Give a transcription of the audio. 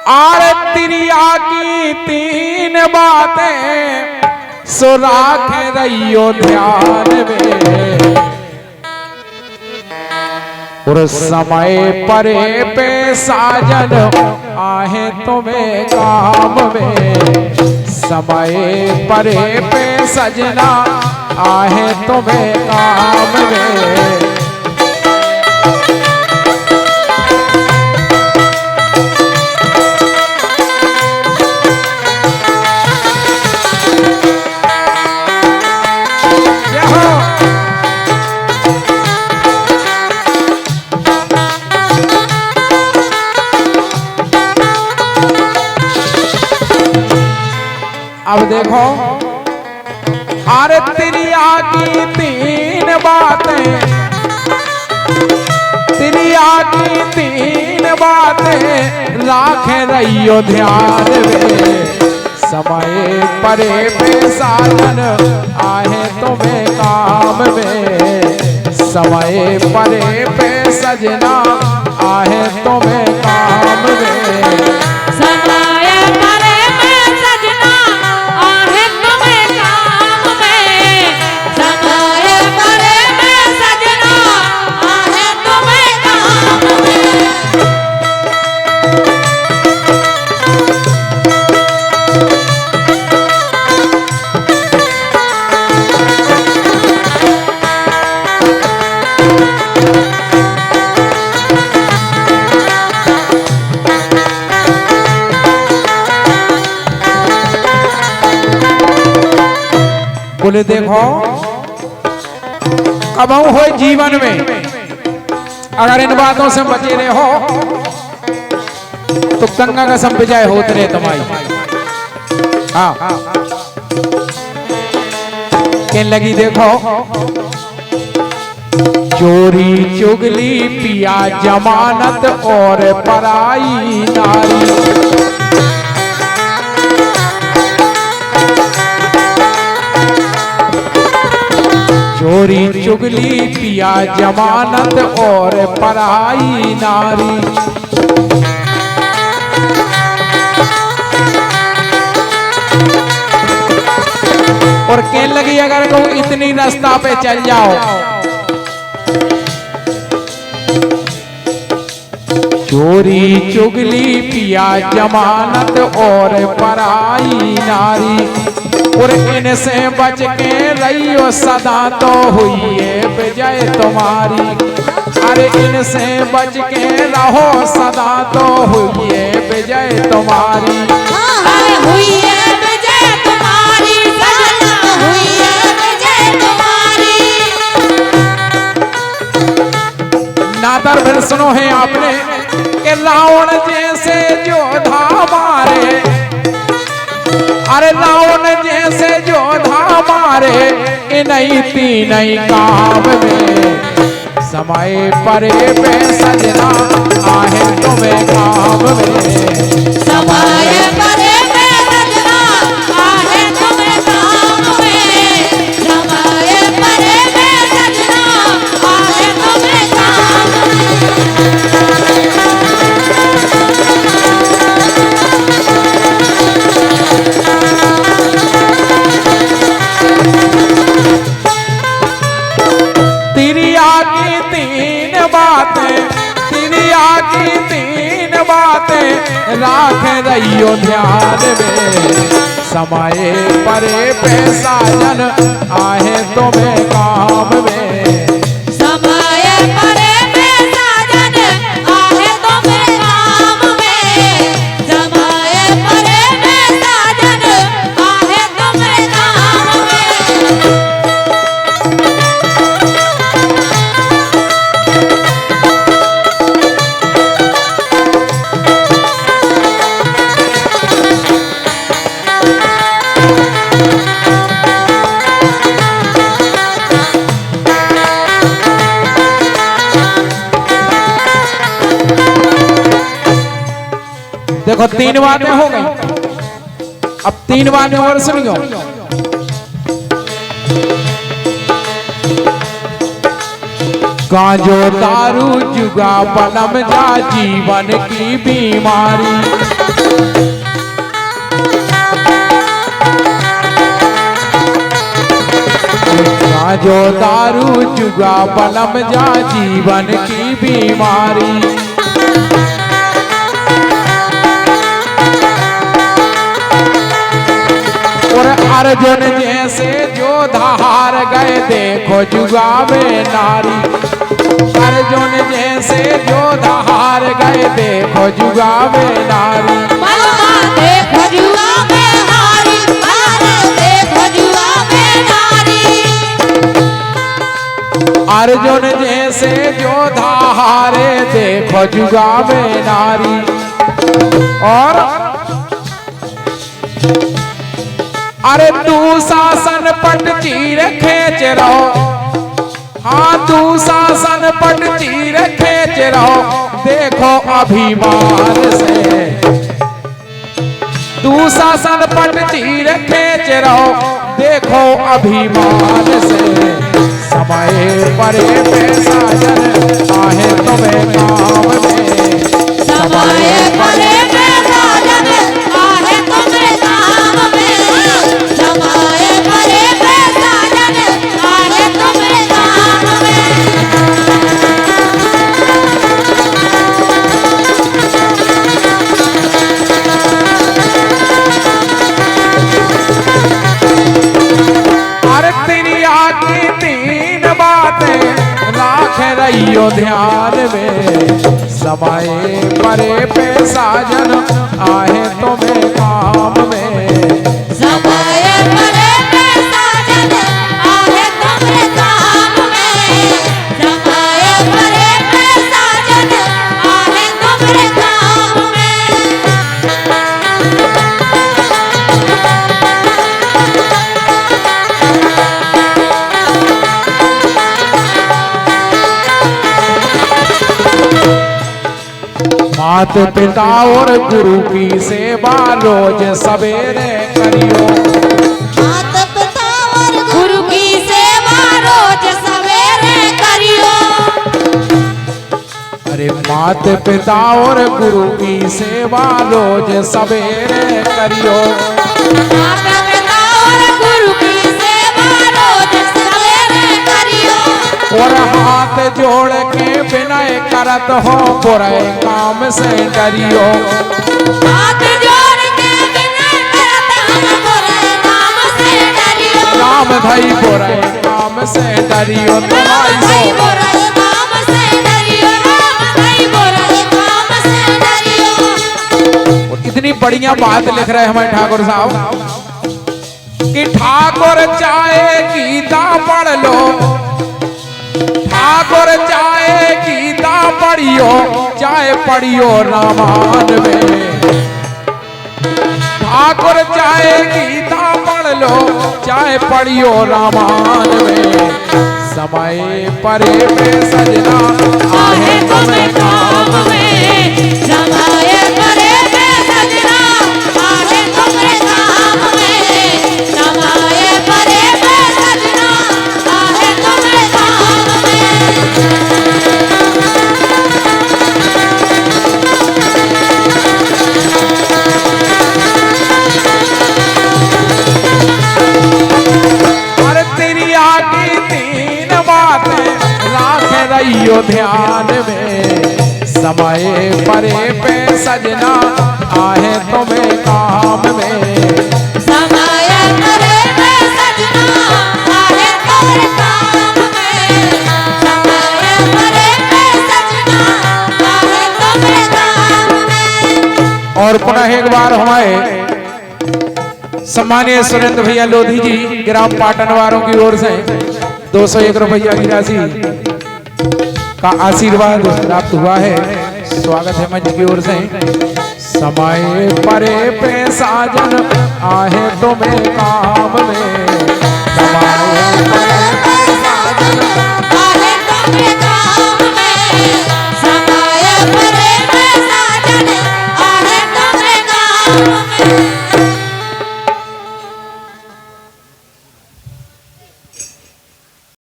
तिरिया की तीन बातें सुराख रहियो ध्यान में। और समय परे पे साजन आहे तुम्हें काम में। समय परे पे सजना आहे तुम्हें काम में। अब देखो तिरिया की तीन बातें, तिरिया की तीन बातें राखे रहियो ध्यान में। समय परे पे साधन आहे तुम्हें काम में। समय परे पे सजना आहे तुम्हें काम में। बोले देखो कबहू हो जीवन में अगर इन बातों से बचे रहे हो तो गंगा का संविजय होते रहे तुम्हारी। हाँ कहने लगी देखो चोरी चुगली पिया जमानत और पराई नारी। चोरी चुगली पिया जमानत और पराई नारी। और कहने लगी अगर को इतनी रास्ता पे चल जाओ चोरी चुगली पिया जमानत और पराई नारी। और इनसे बच के रहियो सदा तो हुई है विजय तुम्हारी। अरे इनसे बच के रहो सदा तो हुई है विजय तुम्हारी। अरे हुई है विजय तुम्हारी, सजना हुई है विजय तुम्हारी। नादर फिर सुनो है आपने कि रावण जैसे योद्धा मारे। अरे रावण जैसे योद्धा मारे इन्हीं तीनों काम में। समय परे पे सजना आहे तुम्हें काम में। समय परे पे सजना आहे तुम्हें काम में। समय परे पे सजना आहे तुम्हें काम में। तिरिया की तीन बातें राख रहियो ध्यान में। समय परे पे साजन आहे तुम्हें काम में। समय परे पे साजन आहे तुम्हें काम में। समय परे पे साजन आहे तुम्हें काम में। देखो तीन बातें हो गई। अब तीन बातें और सुनियो। गांजो दारू जुगा बलम जा जीवन की बीमारी। जो दारू जुगा बलम जा जीवन की बीमारी। और अर्जुन जैसे योद्धा हार गए देखो जुगा में नारी। अर्जुन जैसे योद्धा हार गए देखो जुगा में नारी। देखो जुआ में हारी, देखो जुआ में नारी। अर्जुन जैसे योद्धा हारे देखो जुगा में नारी। और अरे तू शासन पट चीर खींच रहो, हाँ तू शासन पट चीर खींच रहो देखो अभिमान से। तू शासन पट चीर खींच रहो देखो अभिमान से। समय परे पैसा जन आहे तुम्हें काम में। समय परे पैसा जन आहे तुम्हें काम में। समय परे पैसा जन आहे तुम्हें काम में। अरे तेरी आकी तीन बातें राख रहियो ध्यान में। समय परे पैसा जन आहे तुम्हें काम में। समय परे पैसा जन आहे तुम्हें काम में। समय परे पैसा जन आहे तुम्हें काम में। मात पिता और गुरु की सेवा रोज सवेरे करियो। माता पिता और गुरु की सेवा रोज सवेरे करियो। अरे मात पिता और गुरु की सेवा रोज सवेरे करियो। माता पिता और गुरु की सेवा रोज सवेरे करियो। और हाथ जोड़ के विनय करत हो बुरे काम से डरियो। हाथ जोड़ के विनय करत हम बुरे काम से डरियो। राम धई बुरे काम से डरियो। तुम्हारी भाई सो बुरे काम से डरियो। राम भाई बुरे काम से डरियो। इतनी बढ़िया बात लिख रहे हैं हमारे ठाकुर साहब कि ठाकुर चाहे गीता पढ़ लो, ठाकुर चाहे गीता पढ़ियो चाहे पढ़ियो रामायण में। ठाकुर चाहे गीता पढ़ लो चाहे पढ़ियो रामायण में। समय परे में सजना आहे तुम्हें काम में। समय परे में सजना आहे तुम्हें काम में। समय परे में सजना आहे तुम्हें काम में। अरे तेरी आगे तीन बातें राख रहियो ध्यान में। समय परे पे सजना आहे तुम्हें काम में। समय परे में सजना आहे तुम्हें काम में। समय परे में सजना आहे तुम्हें काम में। और पुनः एक बार हमारे सम्मानीय सुरेंद्र भैया लोधी जी ग्राम पाटन वालों की ओर से 201 रुपया की राशि का आशीर्वाद प्राप्त हुआ है। स्वागत है मंच की ओर से। समय परे पे साजन आहे तुम्हें काम में। समय परे पे साजन